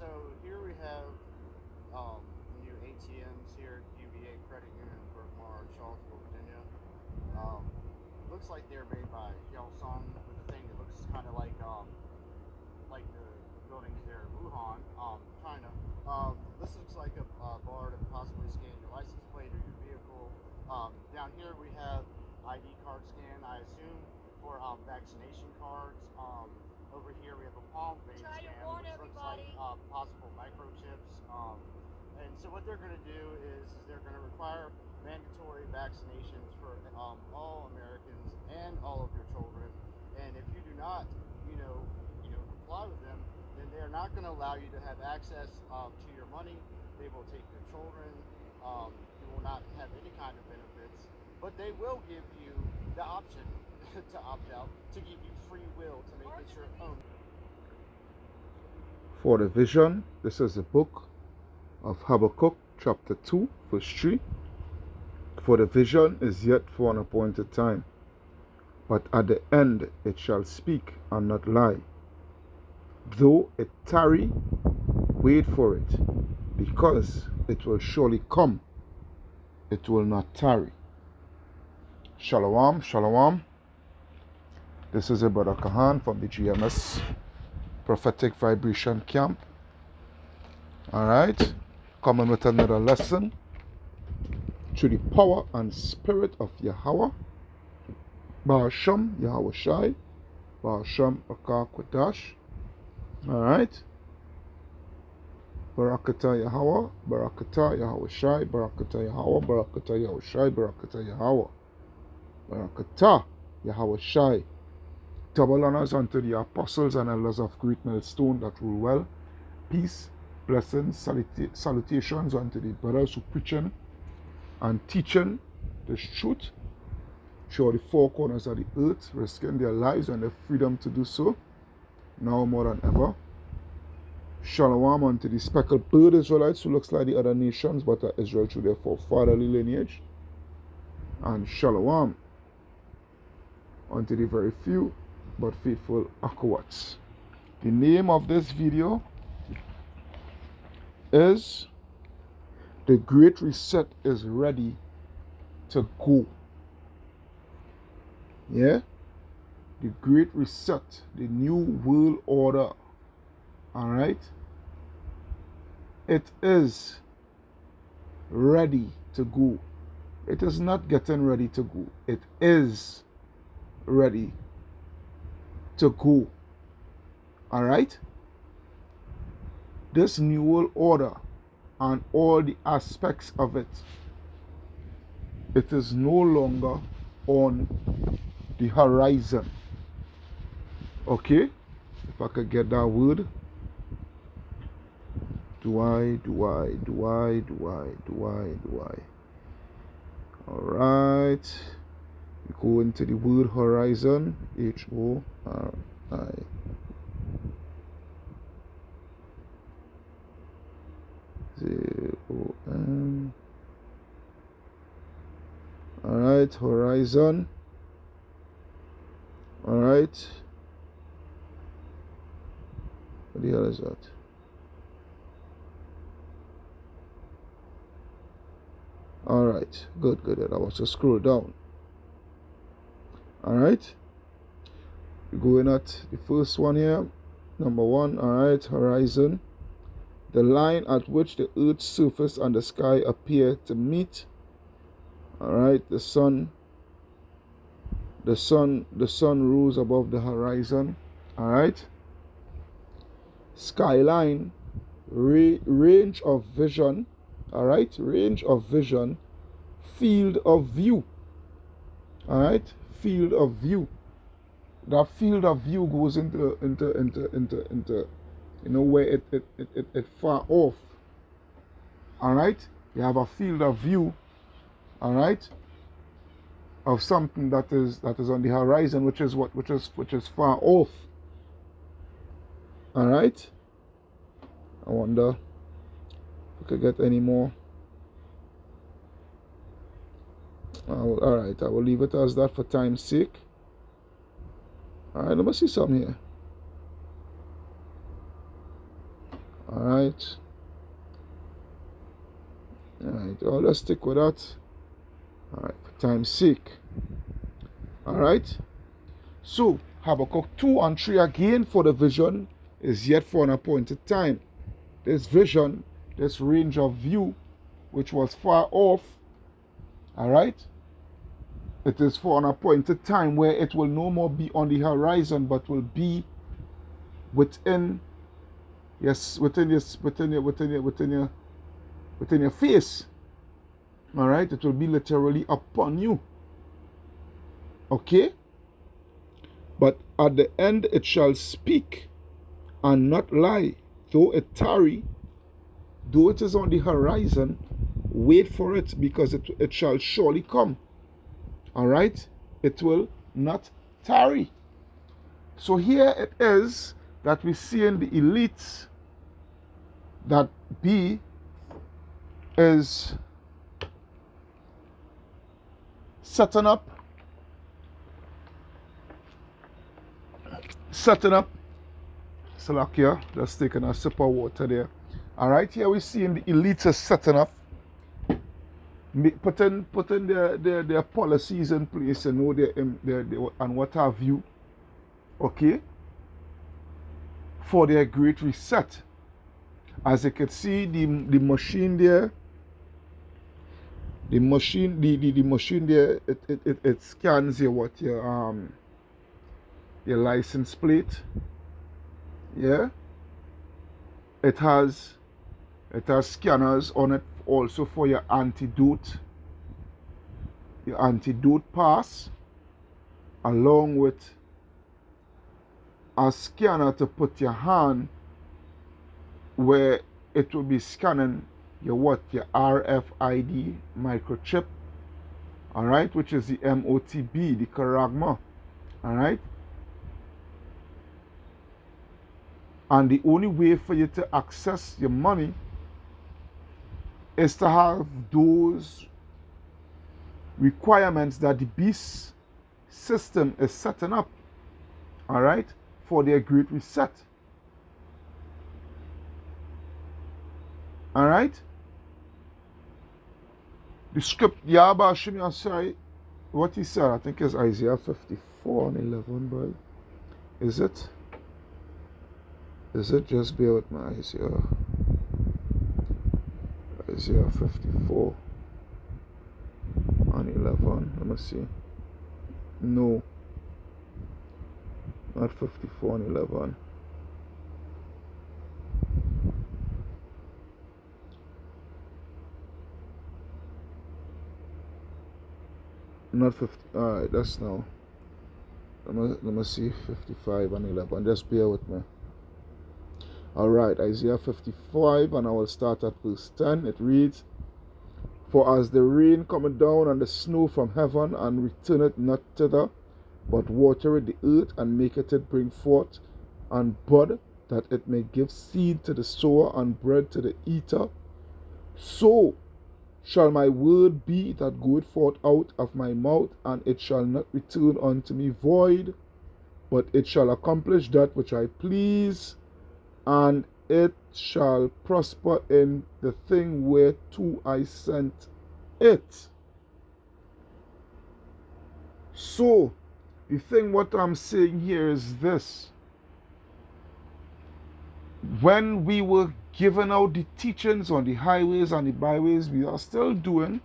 So here we have new ATMs here at UVA Credit Union in Brookmar, Charlottesville, Virginia. Um, looks like they're made by Hyosung with the thing that looks kind of like the buildings there in Wuhan, China. This looks like a bar to possibly scan your license plate or your vehicle. Down here we have ID card scan, I assume, for vaccination cards. Over here we have a palm vein scan, which looks like possible microchips. And so what they're going to do is they're going to require mandatory vaccinations for all Americans and all of your children. And if you do not, comply with them, then they are not going to allow you to have access to your money. They will take your children. You will not have any kind of benefits, but they will give you the option to opt out, to give you free will to make it your own. For the vision, this is the book of Habakkuk, chapter 2, verse 3. For the vision is yet for an appointed time, but at the end it shall speak and not lie. Though it tarry, wait for it, because it will surely come, it will not tarry. Shalom, shalom. This is a brother Kahan from the GMS Prophetic Vibration Camp. Alright, coming with another lesson through the power and spirit of Yahweh, Ba'asham Yahweh Shai, Ba'asham Akar Kodash. Alright, Barakata Yahweh, Barakata Yahweh Shai, Barakata Yahweh, Barakata Yahweh Shai, Barakata Yahweh, Barakata Yahweh Shai. Double honors unto the apostles and elders of Great Millstone that rule well. Peace, blessings, salutations unto the brothers who preaching and teaching the truth through the four corners of the earth, risking their lives and their freedom to do so, now more than ever. Shalom unto the speckled bird Israelites who looks like the other nations but are Israel through their forefatherly lineage. And shalom unto the very few but faithful Akawats. The name of this video is The Great Reset is Ready to Go. Yeah? The Great Reset, the New World Order. Alright? It is ready to go. It is not getting ready to go. It is ready to go. Alright? This New World Order and all the aspects of it, it is no longer on the horizon. Okay? If I could get that word. Do I? Alright. We go into the word horizon. H-O-R-I. Z-O-N. Alright, horizon. Alright. What the hell is that? Alright, good. I was to scroll down. Alright. We're going at the first one here. Number 1, alright, horizon. The line at which the earth's surface and the sky appear to meet. Alright, the sun rose above the horizon. Alright. Skyline, range of vision. Alright, range of vision, field of view. Alright, field of view. That field of view goes into where it far off. Alright, you have a field of view, alright, of something that is on the horizon, which is far off. Alright. I wonder if we could get any more. Alright, I will leave it as that for time's sake. Alright, let me see something here. Alright. right. Alright, well, let's stick with that. Alright, for time's sake. Alright. So Habakkuk 2 and 3 again, for the vision is yet for an appointed time. This vision, this range of view, which was far off, alright, it is for an appointed time where it will no more be on the horizon, but will be within your face. Alright, it will be literally upon you. Okay? But at the end it shall speak and not lie, though it tarry, though it is on the horizon, wait for it, because it shall surely come. Alright? It will not tarry. So here it is that we see in the elites that B is setting up Salakia, just taking a sip of water there. Alright, here we see in the elites is setting up, putting their policies in place, and know their and what have you, okay, for their great reset. As you can see, the machine there, the machine there, it scans your license plate. Yeah, it has scanners on it also for your antidote pass, along with a scanner to put your hand where it will be scanning your RFID microchip, alright, which is the MOTB, the Karagma, alright. And the only way for you to access your money is to have those requirements that the beast system is setting up, alright, for their great reset. Alright? The script, Yaba Shimi, I'm sorry, what he said, I think is Isaiah 54 and 11, bro. Is it? Is it? Just bear with me, Isaiah 54 and 11. Let me see. No. Not 54 and 11. Not 50. Alright, that's now. Let me see 55 and 11. Just bear with me. Alright, Isaiah 55, and I will start at verse 10. It reads, For as the rain cometh down and the snow from heaven, and returneth not thither, but watereth the earth, and maketh it bring forth and bud, that it may give seed to the sower and bread to the eater, so shall my word be that goeth forth out of my mouth, and it shall not return unto me void, but it shall accomplish that which I please, and it shall prosper in the thing whereto I sent it. So, the thing what I'm saying here is this. When we were giving out the teachings on the highways and the byways, we are still doing,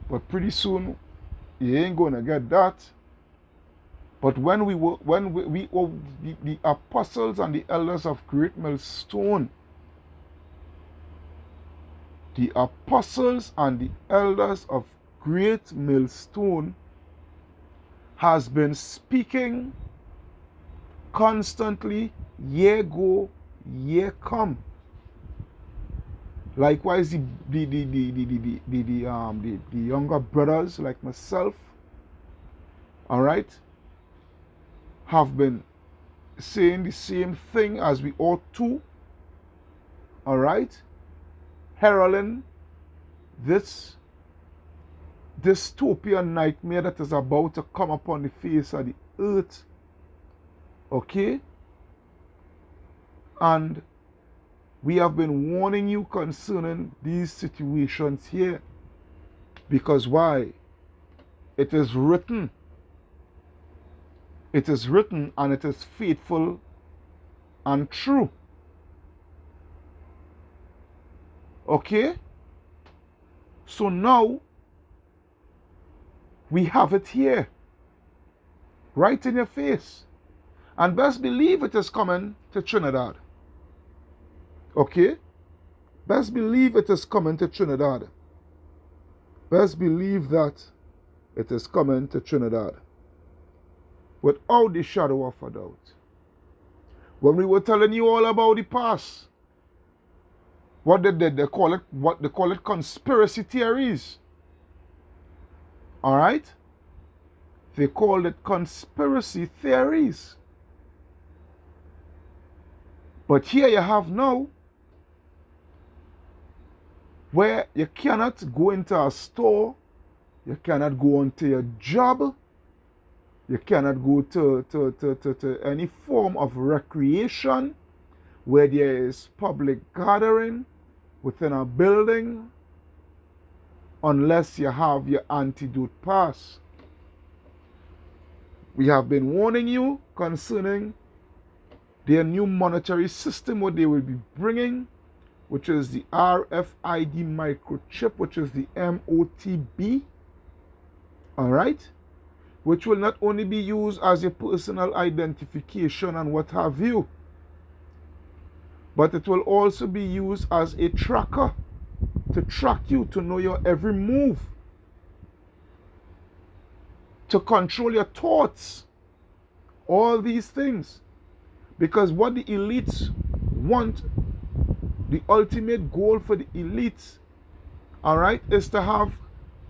but pretty soon you ain't gonna get that. But when the apostles and the elders of Great Millstone, the apostles and the elders of Great Millstone has been speaking constantly, year go, year come. Likewise, the younger brothers like myself, all right, have been saying the same thing as we ought to, all right, heralding this dystopian nightmare that is about to come upon the face of the earth, okay? And We have been warning you concerning these situations here. Because why? It is written. It is written and it is faithful and true. Okay? So now, we have it here. Right in your face. And best believe it is coming to Trinidad. Okay? Best believe it is coming to Trinidad. Best believe that it is coming to Trinidad. Without the shadow of a doubt. When we were telling you all about the past, what they call it conspiracy theories. Alright? They called it conspiracy theories. But here you have now where you cannot go into a store, you cannot go onto your job, you cannot go to any form of recreation where there is public gathering within a building unless you have your antidote pass. We have been warning you concerning their new monetary system, what they will be bringing, which is the RFID microchip, which is the MOTB. Alright? Which will not only be used as your personal identification and what have you, but it will also be used as a tracker to track you, to know your every move, to control your thoughts, all these things. Because what the elites want, the ultimate goal for the elites, alright, is to have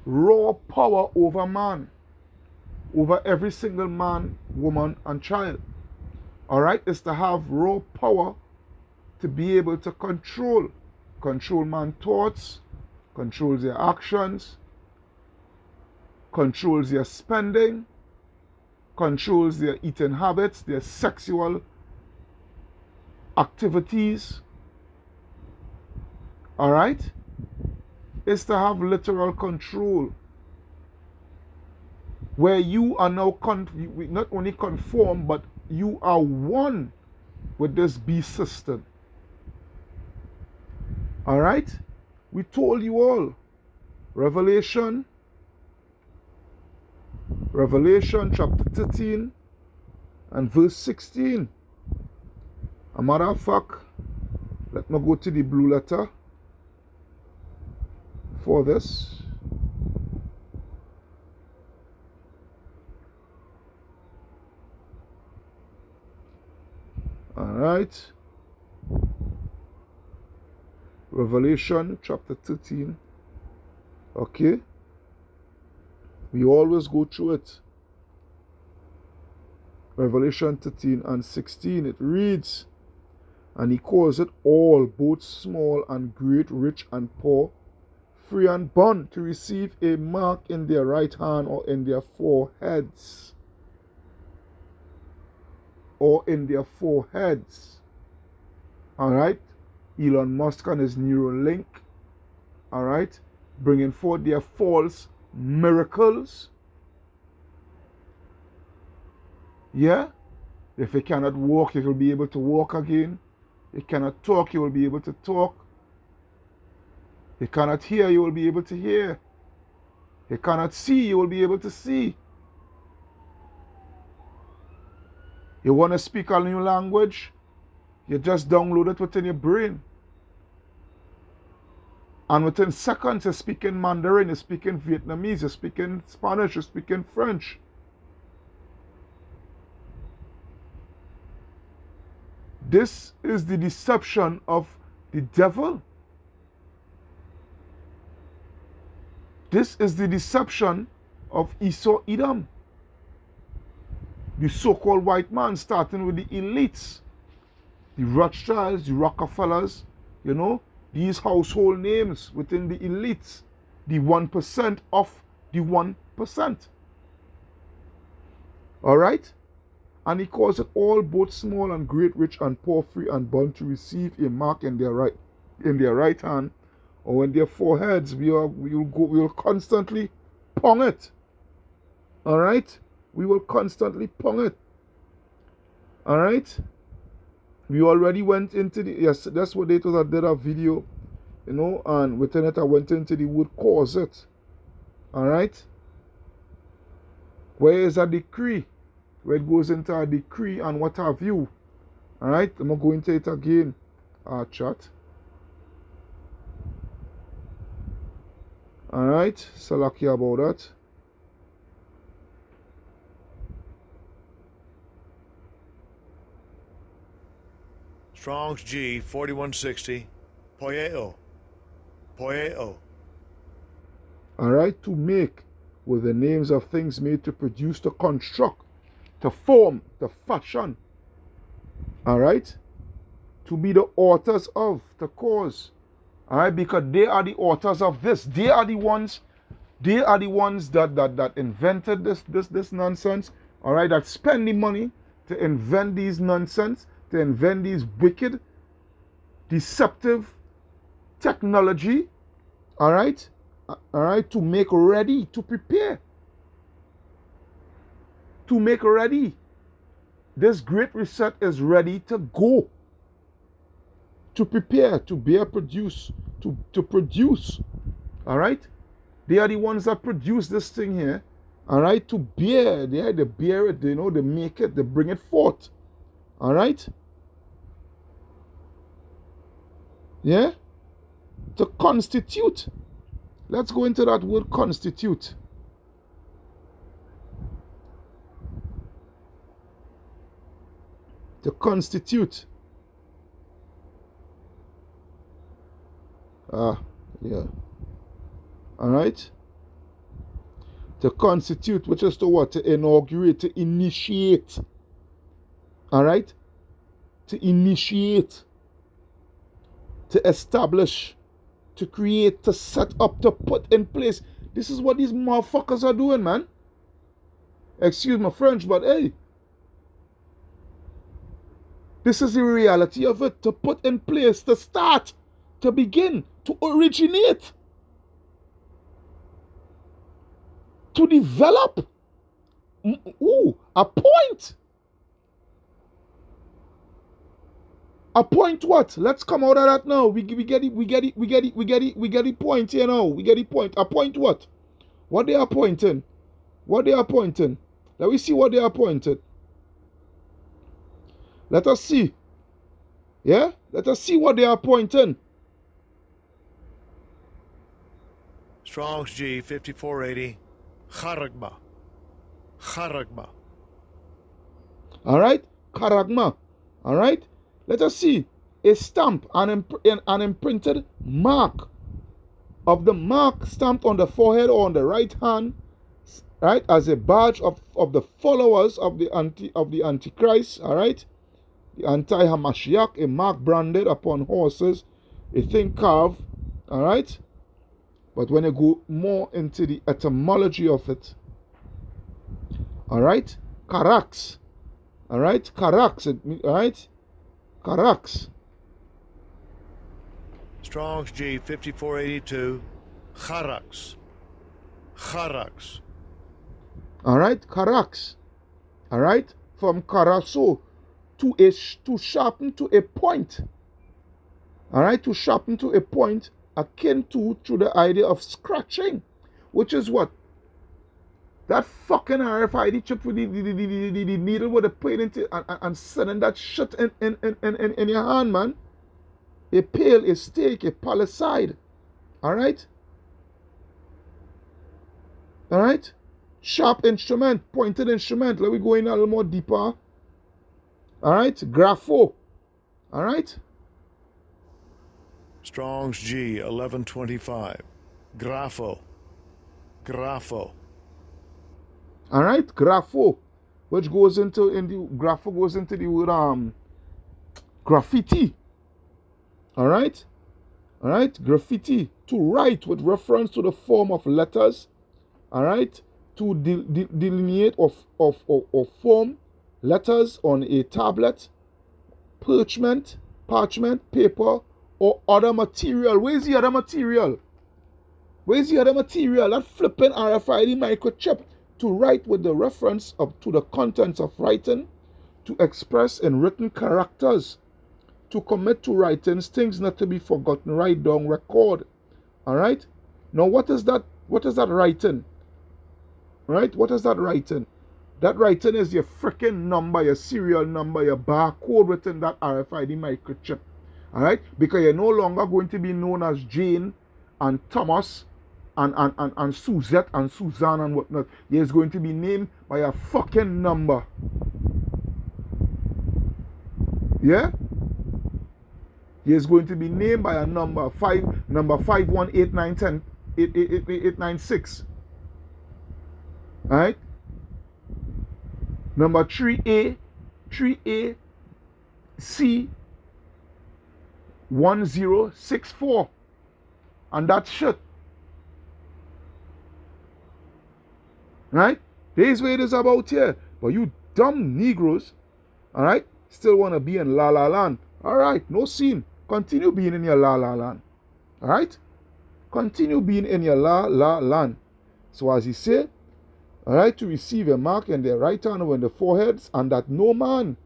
raw power over man, over every single man, woman, and child. Alright, is to have raw power to be able to control man's thoughts, controls their actions, controls their spending, controls their eating habits, their sexual activities. Alright? Is to have literal control. Where you are now not only conform, but you are one with this beast system. Alright? We told you all. Revelation chapter 13 and verse 16. A matter of fact, let me go to the blue letter for this. Alright. Revelation chapter 13. Okay. We always go through it. Revelation 13 and 16. It reads, and he calls it all, both small and great, rich and poor, free and bond, to receive a mark in their right hand or in their foreheads. Or in their foreheads. Alright? Elon Musk and his Neuralink. Alright? Bringing forth their false miracles. Yeah? If you cannot walk, you will be able to walk again. You cannot talk, you will be able to talk. You cannot hear, you will be able to hear. You cannot see, you will be able to see. You want to speak a new language? You just download it within your brain. And within seconds, you're speaking Mandarin, you're speaking Vietnamese, you're speaking Spanish, you're speaking French. This is the deception of the devil. This is the deception of Esau Edom. The so-called white man, starting with the elites. The Rothschilds, the Rockefellers, you know, these household names within the elites. The 1% of the 1%. Alright? And he calls it all, both small and great, rich and poor, free and bond, to receive a mark in their right hand, or in their foreheads. We will constantly pong it. All right, we will constantly pong it. All right, we already went into the, yes, that's what they told. I did a video, you know, and within it I went into the word cause it. All right, where is a decree? Where it goes into a decree and what have you. Alright, I'm going to go into it again. Chat. Alright, so lucky about that. Strong's G 4160. Poyeo. Poyeo. Alright, to make with the names of things made, to produce, to construct, to form, to fashion. Alright? To be the authors of, to cause. Alright? Because they are the authors of this. They are the ones that invented this nonsense. Alright? That spend the money to invent these nonsense, to invent these wicked, deceptive technology. Alright? Alright? To make ready, to prepare. To make ready. This great reset is ready to go. To prepare, to bear, produce, to produce. Alright? They are the ones that produce this thing here. Alright? To bear. They bear it, you know, they make it, they bring it forth. Alright? Yeah? To constitute. Let's go into that word constitute. To constitute. Yeah. Alright? To constitute, which is to what? To inaugurate, to initiate. Alright? To initiate. To establish. To create, to set up, to put in place. This is what these motherfuckers are doing, man. Excuse my French, but hey. This is the reality of it. To put in place, to start, to begin, to originate, to develop. Appoint. Appoint what? Let's come out of that now. We get the point here now. We get the point. Appoint what? What they are appointing? What they are appointing? Let me see what they are appointed. Let us see. Yeah? Let us see what they are appointing. Strong's G 5480. Charagma. Charagma. Alright? Charagma. Alright? Let us see. A stamp, an imprinted mark of the mark stamped on the forehead or on the right hand, right, as a badge of the followers of the Antichrist, alright? The anti-Hamashiach, a mark branded upon horses, a thing carved, alright? But when you go more into the etymology of it, alright? Karax, alright? Karax, alright? Karax. Strong's G 5482. Charax. Charax. Alright? Karax. Alright? From karaso. To sharpen to a point. Alright? To sharpen to a point akin to through the idea of scratching. Which is what? That fucking RFID chip with the needle with the plate into and sending that shit in your hand, man. A pail, a stake, a palisade. Alright? Alright? Sharp instrument, pointed instrument. Let me go in a little more deeper. Alright? Grapho. Alright? Strong's G 1125. Grapho. Grapho. Alright? Grapho. Which goes into grapho goes into the word graffiti. Alright? Alright? Graffiti. To write with reference to the form of letters. Alright? To delineate or form letters on a tablet, parchment, paper, or other material. Where's the other material? Where's the other material? That flipping RFID microchip to write with the reference to the contents of writing, to express in written characters, to commit to writings, things not to be forgotten, write down, record. Alright? Now what is that? What is that writing? Right? What is that writing? That writing is your freaking number, your serial number, your barcode within that RFID microchip. Alright? Because you're no longer going to be known as Jane and Thomas and Suzette and Suzanne and whatnot. You're going to be named by a fucking number. Yeah? You're going to be named by a number. Number 518910896. Alright? Number 3A C 1064. And that shit. Right? This way it is about here. But you dumb Negroes, alright, still want to be in La La Land. Alright, no scene. Continue being in your La La Land. Alright? Continue being in your La La Land. So as he said, alright, to receive a mark in their right hand or in the foreheads, and that no man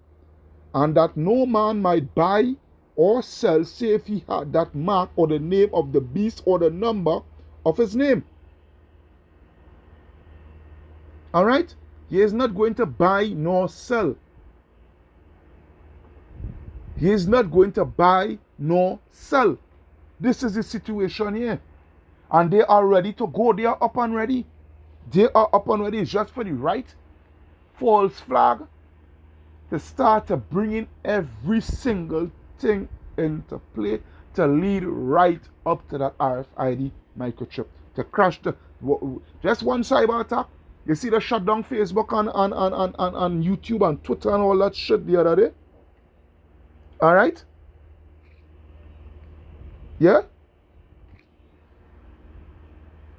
might buy or sell save he had that mark or the name of the beast or the number of his name. Alright? He is not going to buy nor sell. He is not going to buy nor sell. This is the situation here. And they are ready to go. They are up and ready. They are up and ready just for the right false flag to start to bring in every single thing into play to lead right up to that RFID microchip. To crash the... Just one cyber attack. You see the shutdown Facebook and YouTube and Twitter and all that shit the other day? Alright? Yeah?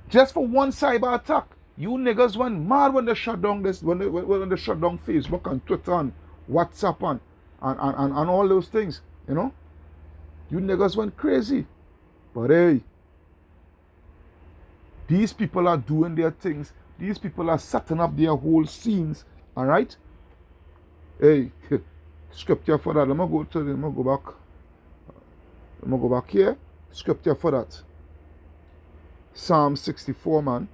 Just for one cyber attack. You niggas went mad when they shut down this, when they shut down Facebook and Twitter and WhatsApp and all those things. You know? You niggas went crazy. But hey, these people are doing their things. These people are setting up their whole scenes. Alright? Hey, scripture for that. Let me go back here. Scripture for that. Psalm 64, man.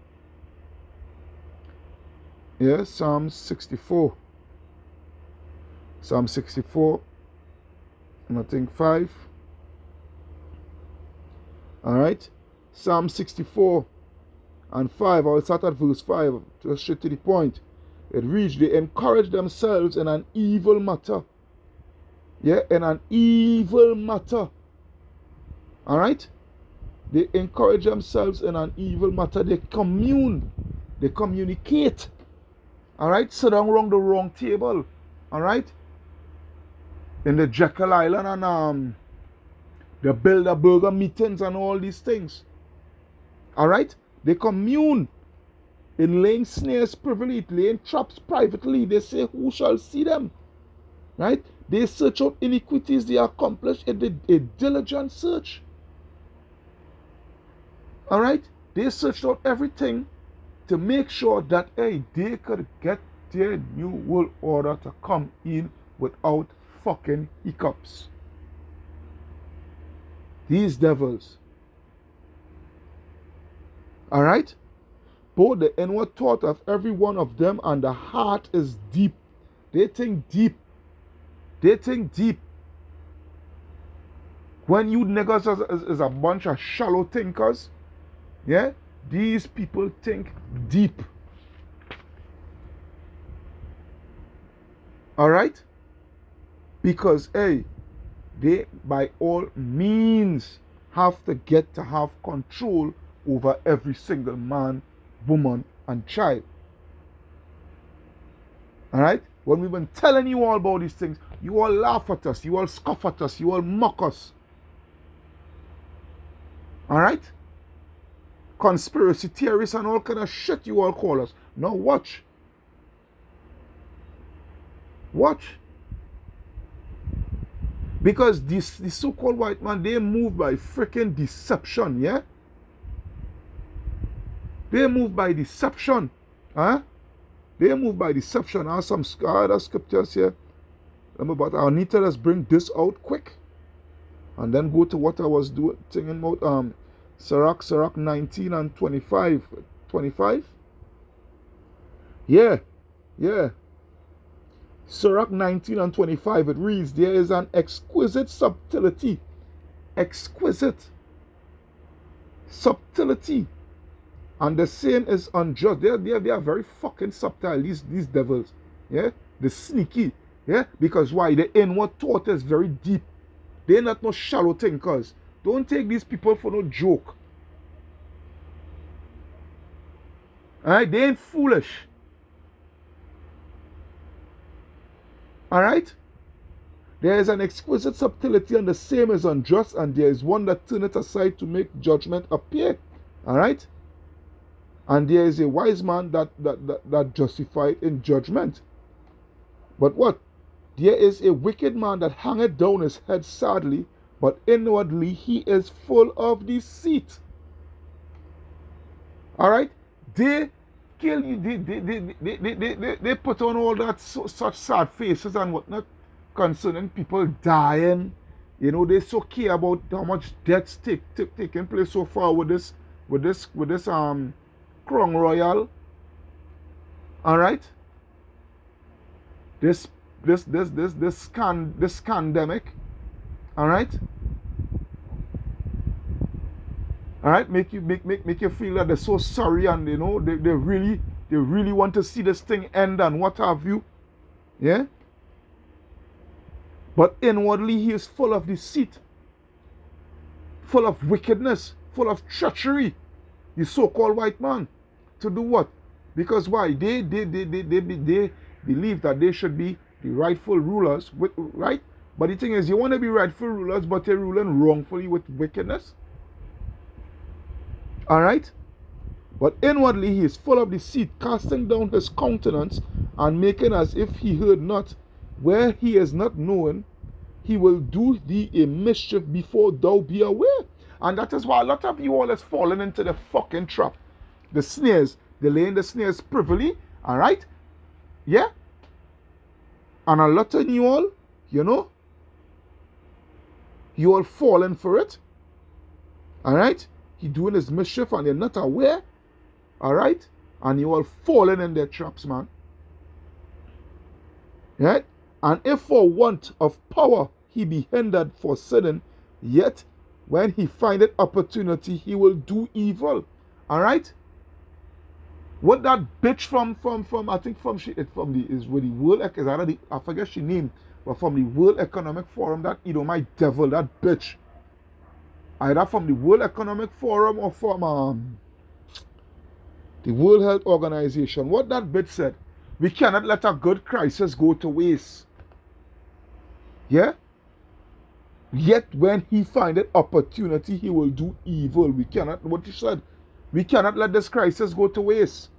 Yeah, Psalm 64. Psalm 64. And I think 5. Alright? Psalm 64 and 5. I will start at verse 5. Just straight to the point. It reads, they encourage themselves in an evil matter. Yeah, in an evil matter. Alright? They encourage themselves in an evil matter. They commune. They communicate. Alright? Sit down around the wrong table. Alright? In the Jekyll Island and the Bilderberger meetings and all these things. Alright? They commune in laying snares privately, laying traps privately. They say, who shall see them? Right? They search out iniquities. They accomplish a diligent search. Alright? They searched out everything to make sure that, hey, they could get their new world order to come in without fucking hiccups. These devils. Alright? Both the inward thought of every one of them and the heart is deep. They think deep. They think deep. When you niggas is a bunch of shallow thinkers, yeah, these people think deep. Alright? Because, hey, they by all means have to have control over every single man, woman, and child. Alright? When we've been telling you all about these things, you all laugh at us, you all scoff at us, you all mock us. Alright? Conspiracy theorists and all kind of shit you all call us. Now watch. Watch. Because this so-called white man, they move by freaking deception, yeah? They move by deception. Huh? They move by deception. I have some other scriptures here. But I need to just bring this out quick. And then go to what I was doing thinking about Sirach 19 and 25. 25? Yeah. Yeah. Sirach 19 and 25, it reads, there is an exquisite subtlety. Exquisite subtlety. And the same is unjust. They are very fucking subtle, these devils. Yeah? The sneaky. Yeah? Because why? The inward thought is very deep. They're not no shallow thinkers. Don't take these people for no joke. Alright? They ain't foolish. Alright? There is an exquisite subtlety, and the same is unjust, and there is one that turneth aside to make judgment appear. Alright? And there is a wise man that justified in judgment. But what? There is a wicked man that hangeth down his head sadly, but inwardly he is full of deceit. Alright? They kill you, they put on all that such sad faces and whatnot concerning people dying. You know, they so care about how much deaths taking place so far with this Crown Royal. Alright? This scandemic. Alright? Alright, make you feel that they're so sorry, and you know they really want to see this thing end and what have you. Yeah? But inwardly he is full of deceit, full of wickedness, full of treachery. The so-called white man. To do what? Because why? They believe that they should be the rightful rulers, right? But the thing is, you want to be rightful rulers, but they're ruling wrongfully with wickedness. Alright? But inwardly he is full of deceit, casting down his countenance, and making as if he heard not. Where he is not known, he will do thee a mischief before thou be aware. And that is why a lot of you all is falling into the fucking trap. The snares. They're laying the snares privily. Alright? Yeah? And a lot of you all, you know, you all falling for it. Alright? He doing his mischief and you're not aware. Alright? And you all falling in their traps, man. Right? And if for want of power he be hindered for sinning, yet when he findeth opportunity, he will do evil. Alright? What that bitch from I think from the World, I forget she name, but from the World Economic Forum, that my devil, that bitch. Either from the World Economic Forum or from the World Health Organization. What that bitch said, we cannot let a good crisis go to waste. Yeah? Yet when he findeth opportunity, he will do evil. We cannot, what he said, we cannot let this crisis go to waste.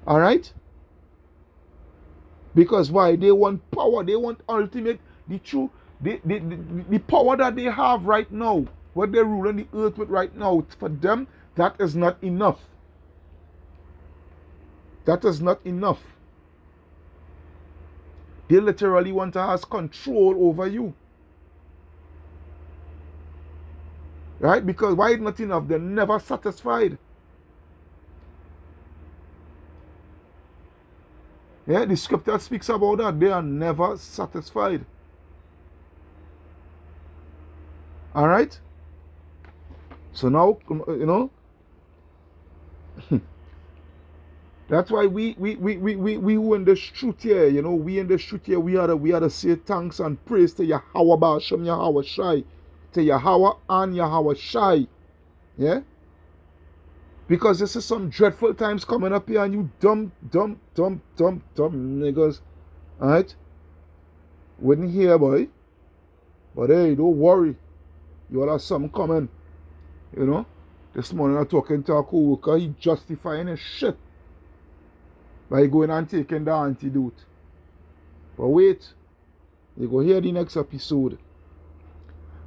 Alright? Because why? They want power. They want ultimate, the true, the power that they have right now, what they're ruling the earth with right now, for them, that is not enough. That is not enough. They literally want to have control over you. Right? Because why is not enough? They're never satisfied. Yeah, the scripture speaks about that. They are never satisfied. Alright? So now, you know, that's why we who in the street here, you know, we in the street here, we are to say thanks and praise to Yahweh Ba'ashem Yahweh Shai, to Yahweh and Yahweh Shai. Yeah? Because this is some dreadful times coming up here, and you dumb niggas, alright? Wouldn't hear, boy. But hey, don't worry. You all have something coming. You know? This morning I'm talking to a co-worker, he justifying his shit. by going and taking the antidote. But wait, you go hear the next episode.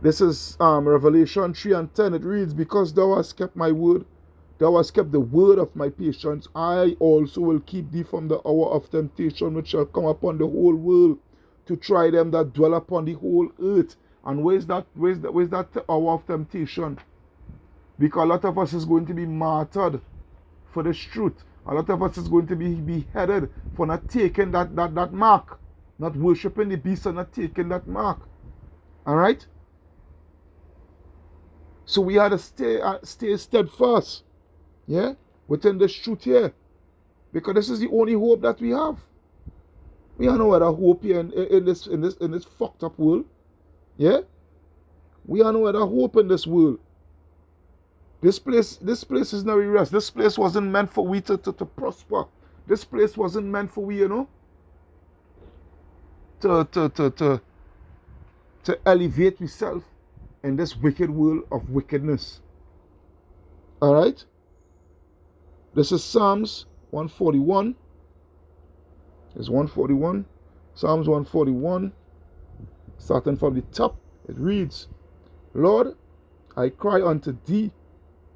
This is Revelation 3 and 10. It reads, because thou hast kept my word, thou hast kept the word of my patience, I also will keep thee from the hour of temptation which shall come upon the whole world, to try them that dwell upon the whole earth. And where's that hour of temptation? Because a lot of us is going to be martyred for this truth. A lot of us is going to be beheaded for not taking that mark, not worshiping the beast and not taking that mark. Alright? So we had to stay steadfast, yeah, within this truth here, because this is the only hope that we have. We have no other hope here in this fucked up world, yeah. We have no other hope in this world. This place is not rest. This place wasn't meant for we to prosper. This place wasn't meant for we, to elevate yourself in this wicked world of wickedness. Alright? This is Psalms 141. It's 141. Psalms 141. Starting from the top, it reads, Lord, I cry unto thee,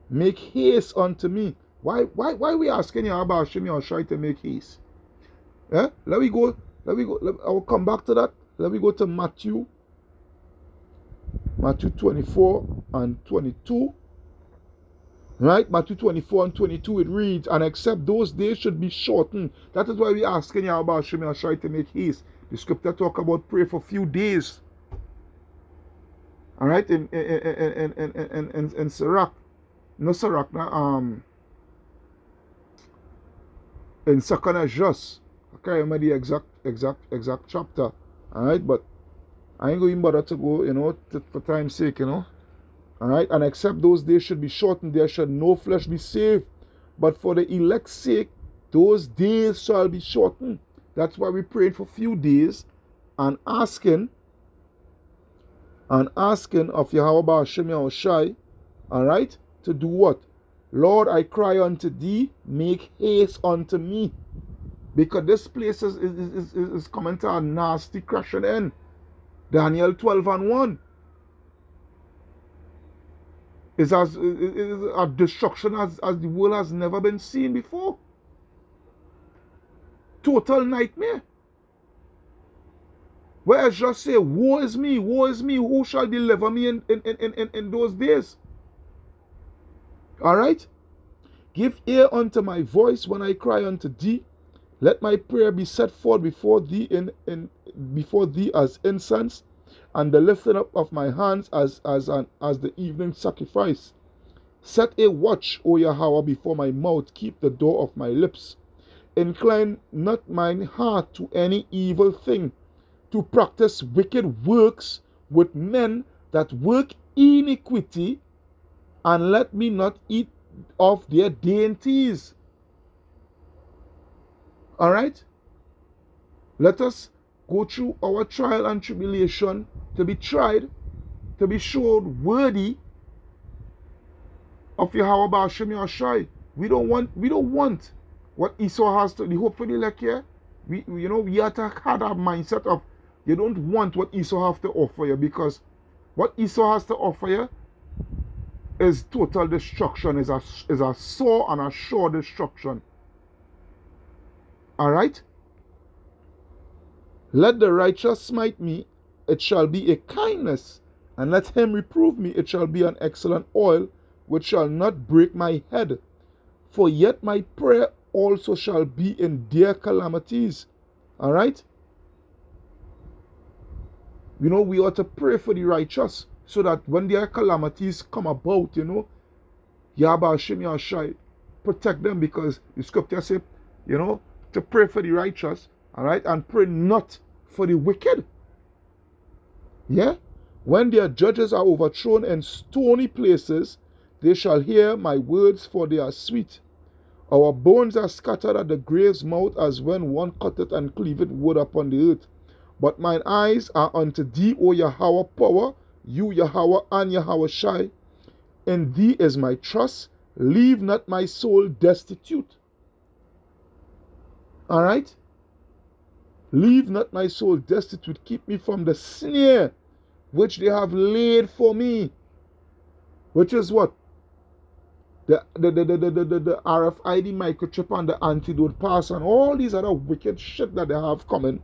make haste unto me. Why we asking you about Shemi or Shai to make haste? Yeah? Let me go. I will come back to that. Let me go to Matthew 24 and 22. Right? Matthew 24 and 22, it reads, and except those days should be shortened. That is why we asking you about Shemi or Shai to make haste. The scripture talk about pray for few days. All right, in Sirach, no Sirach, in Second Esdras. I can't remember the exact chapter. All right, but I ain't going to bother to go, for time's sake, All right, and except those days should be shortened, there should no flesh be saved. But for the elect's sake, those days shall be shortened. That's why we prayed for few days and asking of Yahweh Ba'ashem Yahushai, all right, to do what? Lord, I cry unto thee, make haste unto me. Because this place is coming to a nasty crashing end. Daniel 12 and 1. Is a destruction as the world has never been seen before. Total nightmare. Where just say, woe is me, who shall deliver me in those days? Alright? Give ear unto my voice when I cry unto thee. Let my prayer be set forth before thee before thee as incense, and the lifting up of my hands as the evening sacrifice. Set a watch, O Yahweh, before my mouth, keep the door of my lips. Incline not mine heart to any evil thing, to practice wicked works with men that work iniquity, and let me not eat of their dainties. Alright? Let us go through our trial and tribulation to be tried, to be showed worthy of Yahweh Ba'ashem Yahushai. We don't want what Esau has to, the hope for the elect here. We have to have that mindset of you don't want what Esau has to offer you, because what Esau has to offer you is total destruction, is a sore and a sure destruction. Alright? Let the righteous smite me, it shall be a kindness, and let him reprove me, it shall be an excellent oil, which shall not break my head. For yet my prayer also shall be in their calamities. Alright? We ought to pray for the righteous, so that when their calamities come about, Yahweh Hashem Yahushai, protect them, because the scripture says, to pray for the righteous, alright, and pray not for the wicked. Yeah? When their judges are overthrown in stony places, they shall hear my words, for they are sweet. Our bones are scattered at the grave's mouth, as when one cutteth and cleaveth wood upon the earth. But mine eyes are unto thee, O Yahweh power, you Yahweh and Yahweh Shai. In thee is my trust. Leave not my soul destitute. Alright? Leave not my soul destitute. Keep me from the snare which they have laid for me. Which is what? The RFID microchip and the antidote pass and all these other wicked shit that they have coming.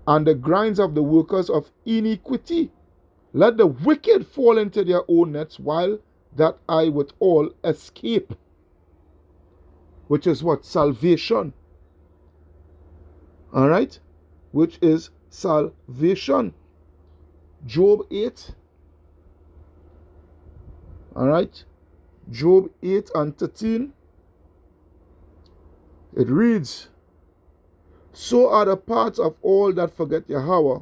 And the grinds of the workers of iniquity. Let the wicked fall into their own nets, while that I withal escape. Which is what? Salvation. Alright? Which is salvation. Job 8. Alright? Job 8 and 13. It reads, so are the parts of all that forget Yahweh.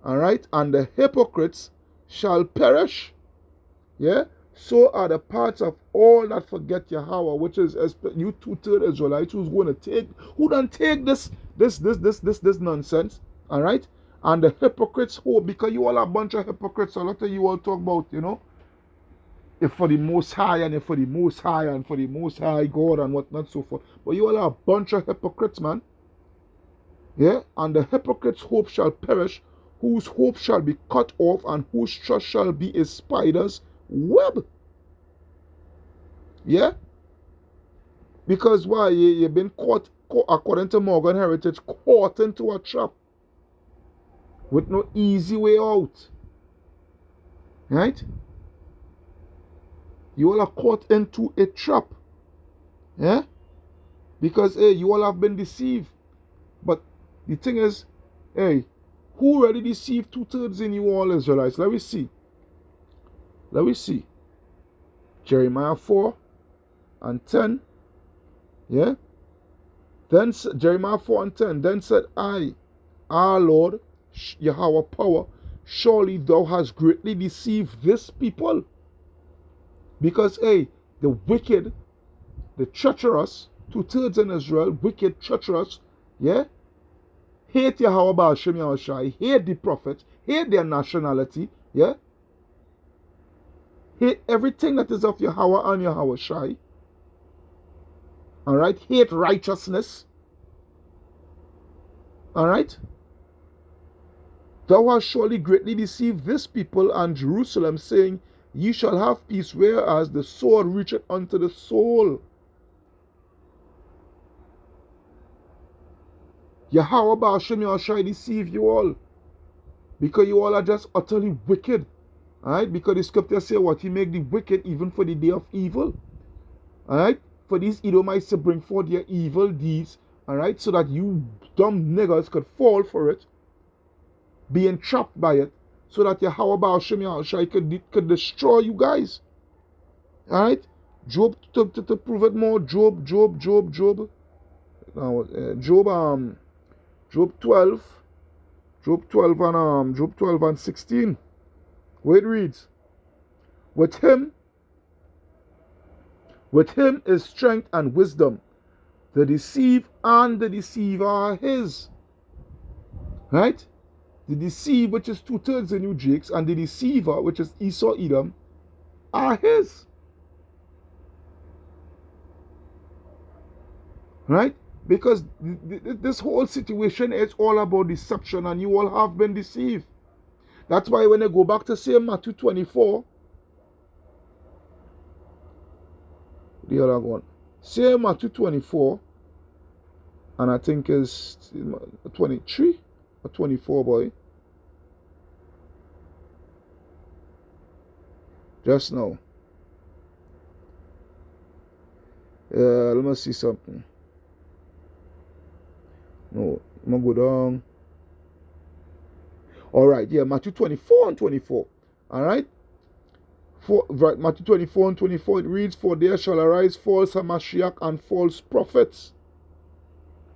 Alright? And the hypocrites shall perish. Yeah? So are the parts of all that forget Yahweh, which is you 2/3 Israelites who don't take this nonsense. Alright? And the hypocrites hope, because you all are a bunch of hypocrites. A lot of you all talk about, if for the Most High and if for the Most High and for the Most High God and whatnot, so forth. But you all are a bunch of hypocrites, man. Yeah? And the hypocrites' hope shall perish, whose hope shall be cut off, and whose trust shall be a spider's web. Yeah? Because why? You've been caught, according to Morgan Heritage, caught into a trap with no easy way out. Right? You all are caught into a trap. Yeah? Because, you all have been deceived. But the thing is, who already deceived 2/3 in you all Israelites? Let me see. Jeremiah 4 and 10. Yeah? Then Jeremiah 4 and 10. Then said I, our Lord, Yahweh power, surely thou hast greatly deceived this people. Because, the wicked, the treacherous, 2/3 in Israel, wicked, treacherous, yeah? Hate Yahweh Baal Shem Yahushai, hate the prophet, hate their nationality, yeah? Hate everything that is of Yahweh and Yahushai. Alright? Hate righteousness. Alright? Thou hast surely greatly deceived this people and Jerusalem, saying, ye shall have peace, whereas the sword reacheth unto the soul. Yahweh Baal Shem Yahushai deceive you all. Because you all are just utterly wicked. Alright? Because the scripture say what? He make the wicked even for the day of evil. Alright? For these Edomites to bring forth their evil deeds. Alright? So that you dumb niggers could fall for it. Being trapped by it. So that Yahweh Baal Shem Yahushai could destroy you guys. Alright? Job, to prove it more, Job. Now, Job 12 and 16. Where it reads, with him is strength and wisdom. The deceive and the deceiver are his. Right? The deceive, which is 2/3 in you Jakes, and the deceiver, which is Esau Edom, are his. Right? Because this whole situation is all about deception, and you all have been deceived. That's why when I go back to say Matthew 24, the other one, say Matthew 24, and I think it's 23 or 24, boy. Just now. Let me see something. No, I'm going to go down. Alright, yeah, Matthew 24 and 24. Alright? Right, Matthew 24 and 24, it reads, for there shall arise false Hamashiach and false prophets.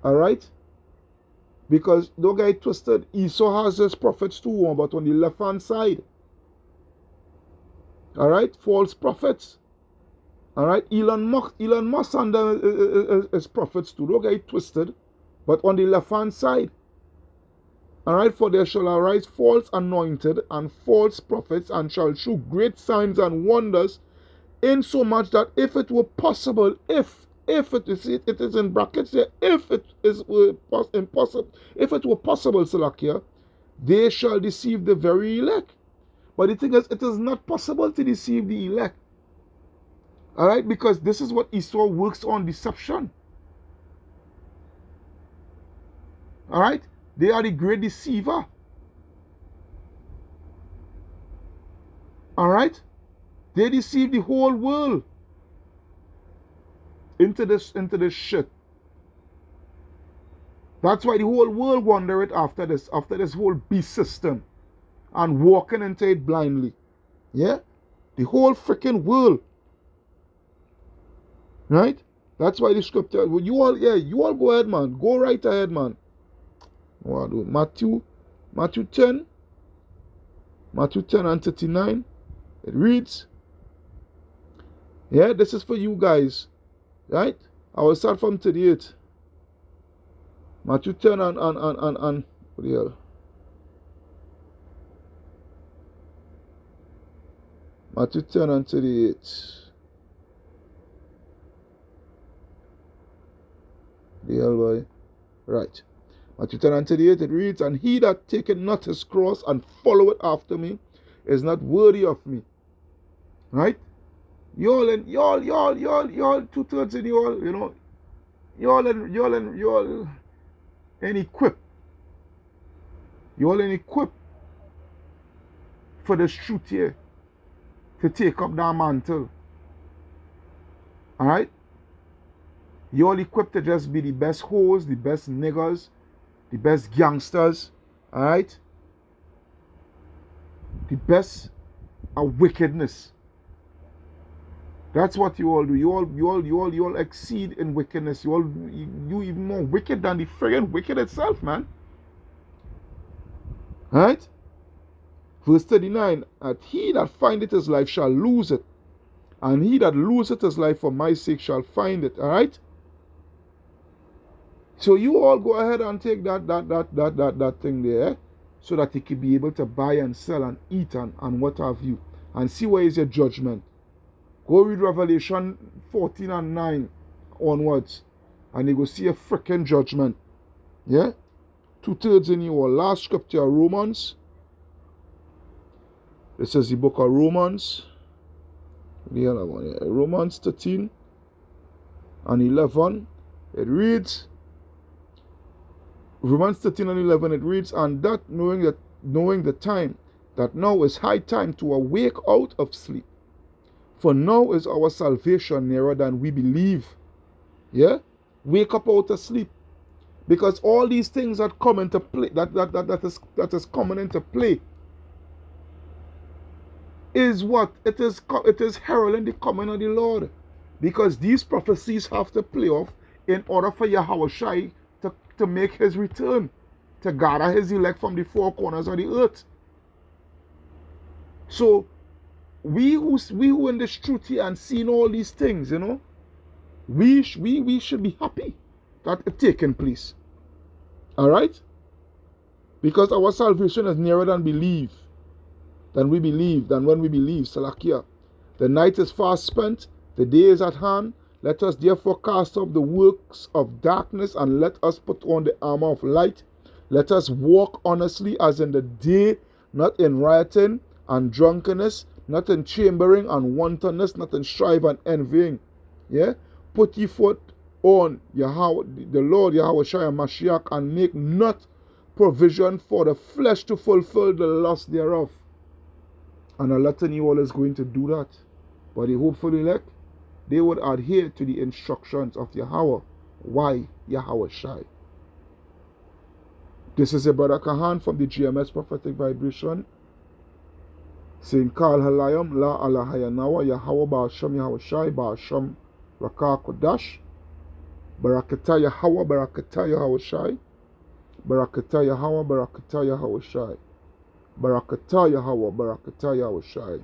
Alright? Because, don't get it twisted, Esau has his prophets too, but on the left hand side. Alright? False prophets. Alright? Elon Musk and his prophets too. Don't get it twisted. But on the left hand side. Alright, for there shall arise false anointed and false prophets, and shall shew great signs and wonders, insomuch that if it were possible, if if it is, it is in brackets there, if it is impossible, if it were possible, Salakia, they shall deceive the very elect. But the thing is, it is not possible to deceive the elect. Alright, because this is what Esau works on, deception. Alright, they are the great deceiver. Alright, they deceive the whole world into this shit. That's why the whole world wander it after this whole beast system and walking into it blindly. Yeah? The whole freaking world. Right? That's why the scripture, you all go ahead, man. Go right ahead, man. Matthew 10 and 39. It reads, yeah, this is for you guys. Right? I will start from 38. Matthew 10 and what the hell? Matthew 10 and 38. The hell, boy. Right. Matthew 10 and 38, it reads, and he that taketh not his cross and followeth after me is not worthy of me. Right? Y'all 2/3 in y'all, you know, y'all ain't equipped. Y'all ain't equipped for this truth here to take up that mantle. Alright? Y'all equipped to just be the best hoes, the best niggas, the best gangsters. Alright? The best of wickedness. That's what you all do. You all exceed in wickedness. You even more wicked than the friggin' wicked itself, man. Right? Verse 39. And he that findeth his life shall lose it, and he that loseth his life for my sake shall find it. Alright? So you all go ahead and take that thing there, so that you can be able to buy and sell and eat and what have you. And see where is your judgment. Go read Revelation 14 and 9 onwards, and you go see a freaking judgment. Yeah? 2/3 in your last scripture, Romans. This is the book of Romans. The other one here. Romans 13 and 11. It reads, Romans 13 and 11, it reads, and that knowing the time, that now is high time to awake out of sleep. For now is our salvation nearer than we believe. Yeah? Wake up out of sleep. Because all these things that come into play, that is coming into play, is what? It is heralding the coming of the Lord. Because these prophecies have to play off in order for Yahushua to make his return, to gather his elect from the four corners of the earth. So, we who in this truth here and seeing all these things, you know, we should be happy that it's taking place. Alright? Because our salvation is nearer than when we believe, Salakia. The night is fast spent, the day is at hand. Let us therefore cast off the works of darkness, and let us put on the armor of light. Let us walk honestly as in the day, not in rioting and drunkenness, not in chambering and wantonness, not in strife and envying. Yeah? Put ye forth on Yahweh, the Lord Yahushua Mashiach, and make not provision for the flesh to fulfill the lust thereof. And I'm letting you all is going to do that. But the hopeful elect, they would adhere to the instructions of Yahweh. Why Yahushua? This is a brother Kahan from the GMS Prophetic Vibration, saying, Kal Halayam, La Allah Hayanawa, Yahweh Ba'asham Yahushai, Ba'asham Rakah Kodash, Barakata Yahweh, Barakata Yahushai, Barakata Yahweh, Barakata Yahushai, Barakata Yahweh, Barakata Yahushai.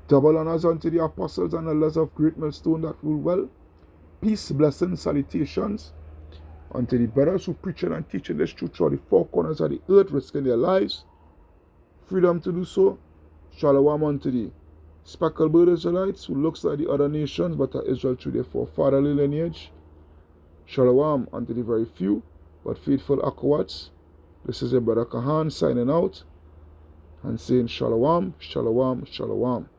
Double honors unto the apostles and elders of Great Millstone that rule well. Peace, blessings, salutations unto the brothers who preach and teach this truth throughout the four corners of the earth, risking their lives. Freedom to do so. Shalom unto thee. speckled bird Israelites who looks like the other nations but are Israel through their forefatherly lineage. Shalom unto the very few but faithful Akawats. This is your brother Kahan signing out and saying Shalom, Shalom, Shalom.